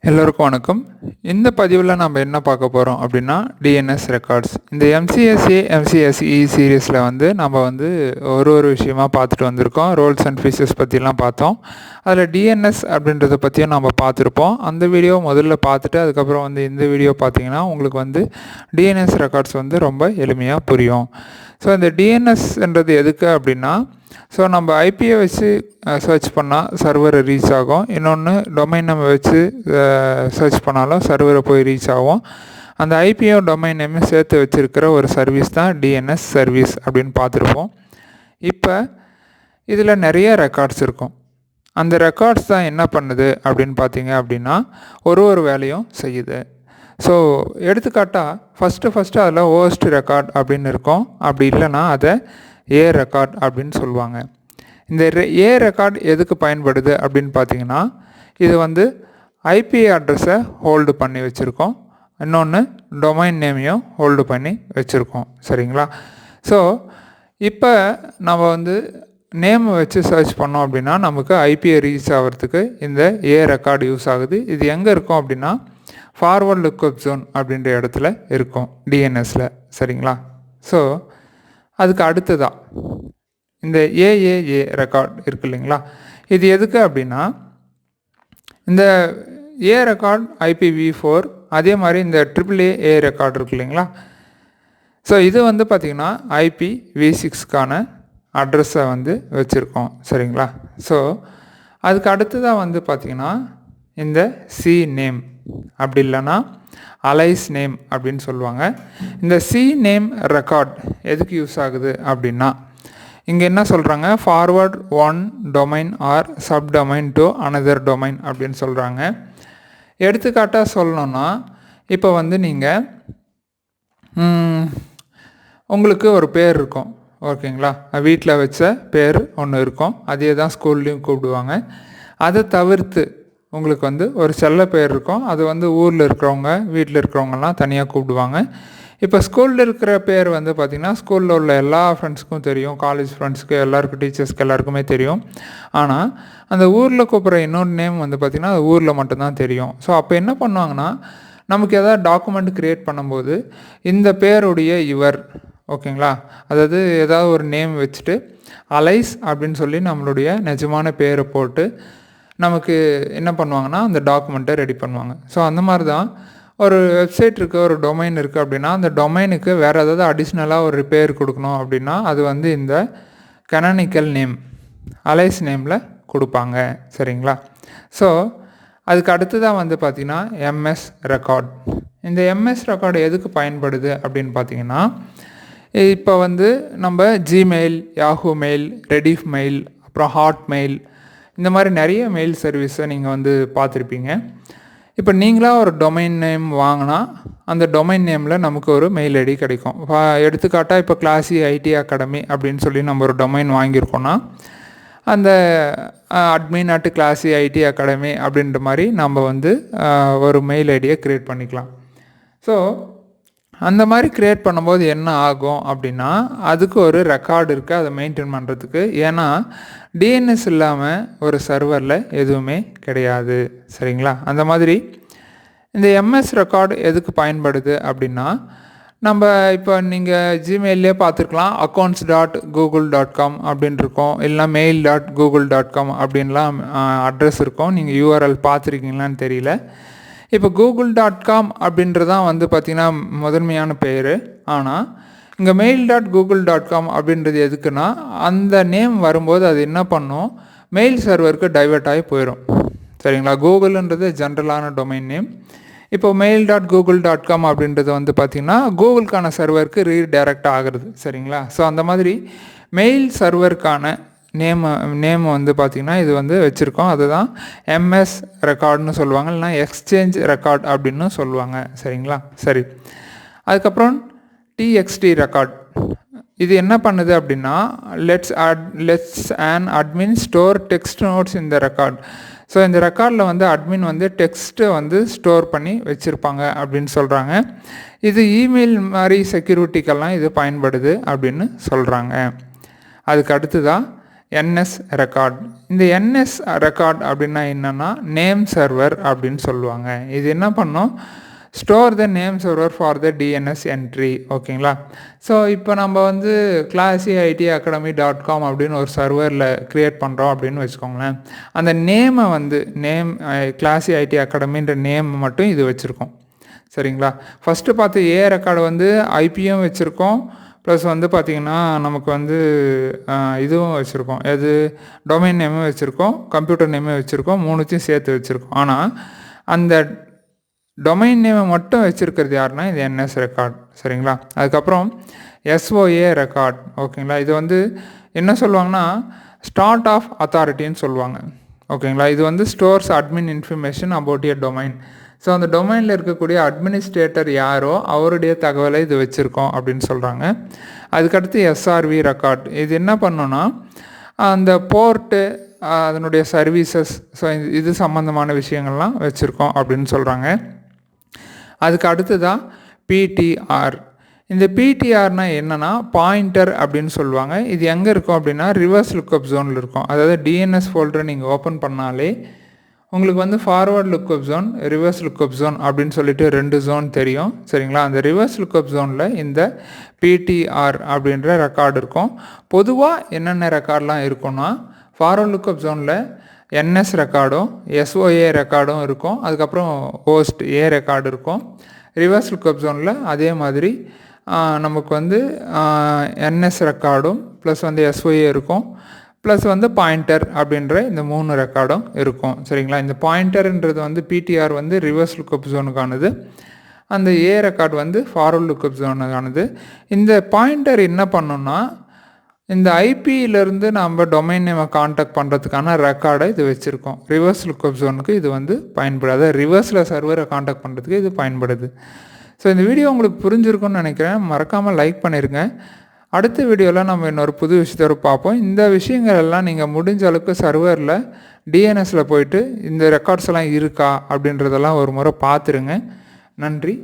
எல்லோருக்கும் வணக்கம். இந்த பதிவில் நம்ம என்ன பார்க்க போகிறோம் அப்படின்னா டிஎன்எஸ் ரெக்கார்ட்ஸ். இந்த எம்சிஎஸ்ஏ எம்சிஎஸ்இ சீரீஸில் நம்ம ஒரு விஷயமாக பார்த்துட்டு வந்திருக்கோம். ரோல்ஸ் அண்ட் ஃபீச்சர்ஸ் பற்றிலாம் பார்த்தோம். அதில் டிஎன்எஸ் அப்படின்றத பற்றியும் நம்ம பார்த்துருப்போம். அந்த வீடியோ முதல்ல பார்த்துட்டு அதுக்கப்புறம் இந்த வீடியோ பார்த்தீங்கன்னா உங்களுக்கு டிஎன்எஸ் ரெக்கார்ட்ஸ் ரொம்ப எளிமையாக புரியும். ஸோ இந்த டிஎன்எஸ்ன்றது எதுக்கு அப்படின்னா, ஸோ நம்ம ஐபியை வச்சு சர்ச் பண்ணால் சர்வரை ரீச் ஆகும். இன்னொன்று டொமைன் நம்ம வச்சு சர்ச் பண்ணாலும் சர்வரை போய் ரீச் ஆகும். அந்த ஐபியும் டொமைன் நேமையும் சேர்த்து வச்சுருக்கிற ஒரு சர்வீஸ் தான் டிஎன்எஸ் சர்வீஸ் அப்படின்னு பார்த்துருப்போம். இப்போ இதில் நிறைய ரெக்கார்ட்ஸ் இருக்கும். அந்த ரெக்கார்ட்ஸ் தான் என்ன பண்ணுது அப்படின்னு பார்த்தீங்க அப்படின்னா ஒரு வேலையும் செய்யுது. ஸோ எடுத்துக்காட்டால் ஃபஸ்ட்டு அதில் ஓஸ்ட் ரெக்கார்ட் அப்படின்னு இருக்கும். அப்படி இல்லைன்னா அதை ஏ ரெக்கார்ட் அப்படின்னு சொல்லுவாங்க. இந்த ஏ ரெக்கார்ட் எதுக்கு பயன்படுது அப்படின்னு பார்த்தீங்கன்னா, இது ஐபி அட்ரஸை ஹோல்டு பண்ணி வச்சுருக்கோம். இன்னொன்று டொமைன் நேமையும் ஹோல்டு பண்ணி வச்சுருக்கோம். சரிங்களா? ஸோ இப்போ நம்ம நேமை வச்சு சர்ச் பண்ணோம் அப்படின்னா நமக்கு ஐபியை ரீச் ஆகிறதுக்கு இந்த ஏ ரெக்கார்டு யூஸ் ஆகுது. இது எங்கே இருக்கும் அப்படின்னா ஃபார்வர்ட் லுக்கப் ஜோன் அப்படின்ற இடத்துல இருக்கும் டிஎன்எஸில். சரிங்களா? ஸோ அதுக்கு அடுத்ததான் இந்த ஏஏஏ ரெக்கார்ட் இருக்குது இல்லைங்களா? இது எதுக்கு அப்படின்னா, இந்த ஏ ரெக்கார்ட் IPv4, அதே மாதிரி இந்த AAA ரெக்கார்ட் இருக்குது இல்லைங்களா? ஸோ இது பார்த்திங்கன்னா IPv6க்கான அட்ரஸை வச்சுருக்கோம். சரிங்களா? ஸோ அதுக்கு அடுத்ததாக பார்த்திங்கன்னா இந்த சி நேம் அப்படி இல்லைன்னா அலைஸ் நேம் அப்படின்னு சொல்லுவாங்க. இந்த சி நேம் ரெக்கார்ட் எதுக்கு யூஸ் ஆகுது அப்படின்னா, இங்கே என்ன சொல்கிறாங்க, forward one domain or sub domain to another domain அப்படின்னு சொல்கிறாங்க. எடுத்துக்காட்டாக சொல்லணுன்னா, இப்போ நீங்கள் உங்களுக்கு ஒரு பேர் இருக்கும், ஓகேங்களா? வீட்டில் வச்ச பேர் ஒன்று இருக்கும், அதே தான் ஸ்கூல்லேயும் கூப்பிடுவாங்க. அதை தவிர்த்து உங்களுக்கு ஒரு செல்ல பேர் இருக்கும், அது ஊரில் இருக்கிறவங்க வீட்டில் இருக்கிறவங்கலாம் தனியாக கூப்பிடுவாங்க. இப்போ ஸ்கூலில் இருக்கிற பேர் பார்த்திங்கன்னா ஸ்கூலில் உள்ள எல்லா ஃப்ரெண்ட்ஸுக்கும் தெரியும், காலேஜ் ஃப்ரெண்ட்ஸுக்கு எல்லாருக்கும், டீச்சர்ஸ்க்கு எல்லாருக்குமே தெரியும். ஆனால் அந்த ஊரில் கூப்பிட்ற இன்னொரு நேம் பார்த்திங்கன்னா அது ஊரில் மட்டும்தான் தெரியும். ஸோ அப்போ என்ன பண்ணுவாங்கன்னா, நமக்கு எதாவது டாக்குமெண்ட் க்ரியேட் பண்ணும்போது இந்த பேருடைய இவர், ஓகேங்களா, அதாவது ஏதாவது ஒரு நேம் வச்சுட்டு அலைஸ் அப்படின்னு சொல்லி நம்மளுடைய நிஜமான பேரை போட்டு நமக்கு என்ன பண்ணுவாங்கன்னா அந்த டாக்குமெண்ட்டை ரெடி பண்ணுவாங்க. ஸோ அந்த மாதிரி தான் ஒரு வெப்சைட் இருக்குது, ஒரு டொமைன் இருக்குது அப்படின்னா அந்த டொமைனுக்கு வேறு ஏதாவது அடிஷ்னலாக ஒரு பேர் கொடுக்கணும் அப்படின்னா அது இந்த கனானிக்கல் நேம் அலைஸ் நேமில் கொடுப்பாங்க. சரிங்களா? ஸோ அதுக்கு அடுத்து தான் பார்த்திங்கன்னா எம்எஸ் ரெக்கார்ட். இந்த எம்எஸ் ரெக்கார்டு எதுக்கு பயன்படுது அப்படின்னு பார்த்தீங்கன்னா, இப்போ நம்ம Gmail, Yahoo mail, Rediff mail, அப்புறம் ஹாட் மெயில், இந்த மாதிரி நிறைய மெயில் சர்வீஸை நீங்கள் பார்த்துருப்பீங்க. இப்போ நீங்களாக ஒரு டொமைன் நேம் வாங்கினா அந்த டொமைன் நேமில் நமக்கு ஒரு மெயில் ஐடி கிடைக்கும். எடுத்துக்காட்டாக இப்போ கிளாசி ஐடி அகாடமி அப்படின்னு சொல்லி நம்ம ஒரு டொமைன் வாங்கியிருக்கோன்னா அந்த admin@classy IT academy அப்படின்ற மாதிரி நம்ம ஒரு மெயில் ஐடியை க்ரியேட் பண்ணிக்கலாம். ஸோ அந்த மாதிரி க்ரியேட் பண்ணும்போது என்ன ஆகும் அப்படின்னா, அதுக்கு ஒரு ரெக்கார்டு இருக்குது அதை மெயின்டைன் பண்ணுறதுக்கு. ஏன்னா டிஎன்எஸ் இல்லாமல் ஒரு சர்வரில் எதுவுமே கிடையாது. சரிங்களா? அந்த மாதிரி இந்த எம்எஸ் ரெக்கார்டு எதுக்கு பயன்படுது அப்படின்னா, நம்ம இப்போ நீங்கள் ஜிமெயிலே பார்த்துருக்கலாம், accounts.google.com அப்படின்னு இருக்கும், இல்லைனா mail.google.com அப்படின்லாம் அட்ரஸ் இருக்கும். நீங்கள் யூஆர்எல் பார்த்துருக்கீங்களான்னு தெரியல. இப்போ google.com அப்படின்றதான் பார்த்திங்கன்னா முதன்மையான பெயர். ஆனால் இங்கே mail.google.com அப்படின்றது எதுக்குன்னா, அந்த நேம் வரும்போது அது என்ன பண்ணும், மெயில் சர்வருக்கு டைவெர்ட் ஆகி போயிடும். சரிங்களா? கூகுள்ன்றது ஜென்ரலான டொமைன் நேம். இப்போ mail.google.com அப்படின்றது பார்த்திங்கன்னா கூகுளுக்கான சர்வருக்கு ரீடைரக்ட் ஆகிறது. சரிங்களா? ஸோ அந்த மாதிரி மெயில் சர்வருக்கான நேம் பார்த்திங்கன்னா இது வச்சுருக்கோம். அதுதான் எம்எஸ் ரெக்கார்டுன்னு சொல்லுவாங்க, இல்லைனா எக்ஸ்சேஞ்ச் ரெக்கார்ட் அப்படின்னு சொல்லுவாங்க. சரிங்களா? சரி, அதுக்கப்புறம் டிஎக்ஸ்டி ரெக்கார்ட். இது என்ன பண்ணுது அப்படின்னா, let's an admin store text notes இந்த ரெக்கார்ட். ஸோ இந்த ரெக்கார்டில் அட்மின் டெக்ஸ்ட்டை ஸ்டோர் பண்ணி வச்சுருப்பாங்க அப்படின்னு சொல்கிறாங்க. இது இமெயில் மாதிரி செக்யூரிட்டிக்கெல்லாம் இது பயன்படுது அப்படின்னு சொல்கிறாங்க. அதுக்கு அடுத்து தான் என்எஸ் ரெக்கார்ட். இந்த என்எஸ் ரெக்கார்ட் அப்படின்னா என்னென்னா நேம் சர்வர் அப்படின்னு சொல்லுவாங்க. இது என்ன பண்ணோம், store the name server for the DNS entry. ஓகேங்களா. ஸோ இப்போ நம்ம வந்து classicitacademy.com அப்படின்னு ஒரு சர்வரில் க்ரியேட் பண்ணுறோம் அப்படின்னு வச்சுக்கோங்களேன். அந்த நேமை வந்து classicit academyன்ற நேம் மட்டும் இது வச்சுருக்கோம். சரிங்களா. ஃபஸ்ட்டு பார்த்து ஏ ரெக்கார்டு வந்து ஐபியும் வச்சுருக்கோம், ப்ளஸ் வந்து பார்த்திங்கன்னா நமக்கு வந்து இதுவும் வச்சுருக்கோம், எது டொமைன் நேமும் வச்சுருக்கோம், கம்ப்யூட்டர் நேமும் வச்சுருக்கோம், மூணுத்தையும் சேர்த்து வச்சுருக்கோம். ஆனால் அந்த டொமைன் நேமை மட்டும் வச்சுருக்கிறது யாருன்னா இது என்எஸ் ரெக்கார்ட். சரிங்களா. அதுக்கப்புறம் எஸ்ஓஏ ரெக்கார்ட். ஓகேங்களா. இது வந்து என்ன சொல்லுவாங்கன்னா ஸ்டார்ட் ஆஃப் அத்தாரிட்டின்னு சொல்லுவாங்க. ஓகேங்களா. இது வந்து stores admin information about a domain. So அந்த டொமைனில் இருக்கக்கூடிய அட்மினிஸ்ட்ரேட்டர் யாரோ அவருடைய தகவலை இது வச்சுருக்கோம் அப்படின்னு சொல்கிறாங்க. அதுக்கடுத்து எஸ்ஆர்வி ரெக்கார்ட். இது என்ன பண்ணோன்னா அந்த போர்ட்டு, அதனுடைய சர்வீசஸ், ஸோ இது சம்மந்தமான விஷயங்கள்லாம் வச்சுருக்கோம் அப்படின்னு சொல்கிறாங்க. அதுக்கு அடுத்து தான் பிடிஆர். இந்த பிடிஆர்னால் என்னென்னா பாயிண்டர் அப்படின்னு சொல்லுவாங்க. இது எங்கே இருக்கும் அப்படின்னா ரிவர்ஸ் லுக்கப் ஜோனில் இருக்கும். அதாவது டிஎன்எஸ் ஃபோல்டரை நீங்கள் ஓப்பன் பண்ணாலே உங்களுக்கு வந்து forward lookup zone, reverse lookup zone அப்படின்னு சொல்லிட்டு 2 ஜோன் தெரியும். சரிங்களா. அந்த ரிவர்ஸ் லுக்கப் ஜோனில் இந்த பிடிஆர் அப்படின்ற ரெக்கார்டு இருக்கும். பொதுவாக என்னென்ன ரெக்கார்ட்லாம் இருக்குன்னா ஃபார்வர்ட் லுக்கப் ஜோனில் என்எஸ் ரெக்கார்டும் எஸ்ஓஏ ரெக்கார்டும் இருக்கும். அதுக்கப்புறம் ஹோஸ்ட் ஏ ரெக்கார்டு இருக்கும். ரிவர்ஸ் லுக்கப் ஜோனில் அதே மாதிரி நமக்கு வந்து என்எஸ் ரெக்கார்டும் ப்ளஸ் வந்து எஸ்ஓஏ இருக்கும், ப்ளஸ் வந்து பாயிண்டர் அப்படின்ற இந்த 3 ரெக்கார்டும் இருக்கும். சரிங்களா. இந்த பாயிண்டர்ன்றது வந்து பிடிஆர் வந்து ரிவர்ஸ் லுக்கப் ஜோனுக்கானது, அந்த ஏ ரெக்கார்டு வந்து ஃபார்வர்ட் லுக்கப் ஜோனுக்கானது. இந்த பாயிண்டர் என்ன பண்ணோன்னா இந்த ஐபியிலேருந்து நம்ம டொமைன் நேமை கான்டாக்ட் பண்ணுறதுக்கான ரெக்கார்டை இது வச்சுருக்கோம். ரிவர்ஸ் லுக்கப் ஜோனுக்கு இது வந்து பயன்படாது, ரிவர்ஸில் சர்வரை கான்டாக்ட் பண்ணுறதுக்கு இது பயன்படுது. ஸோ இந்த வீடியோ உங்களுக்கு புரிஞ்சிருக்குன்னு நினைக்கிறேன். மறக்காமல் லைக் பண்ணிடுங்க. அடுத்த வீடியோவில் நம்ம இன்னொரு புது விஷயத்தோடு பார்ப்போம். இந்த விஷயங்கள் எல்லாம் நீங்கள் முடிஞ்ச அளவுக்கு சர்வரில் டிஎன்எஸில் போயிட்டு இந்த ரெக்கார்ட்ஸ் எல்லாம் இருக்கா அப்படின்றதெல்லாம் ஒரு முறை பார்த்துருங்க. நன்றி.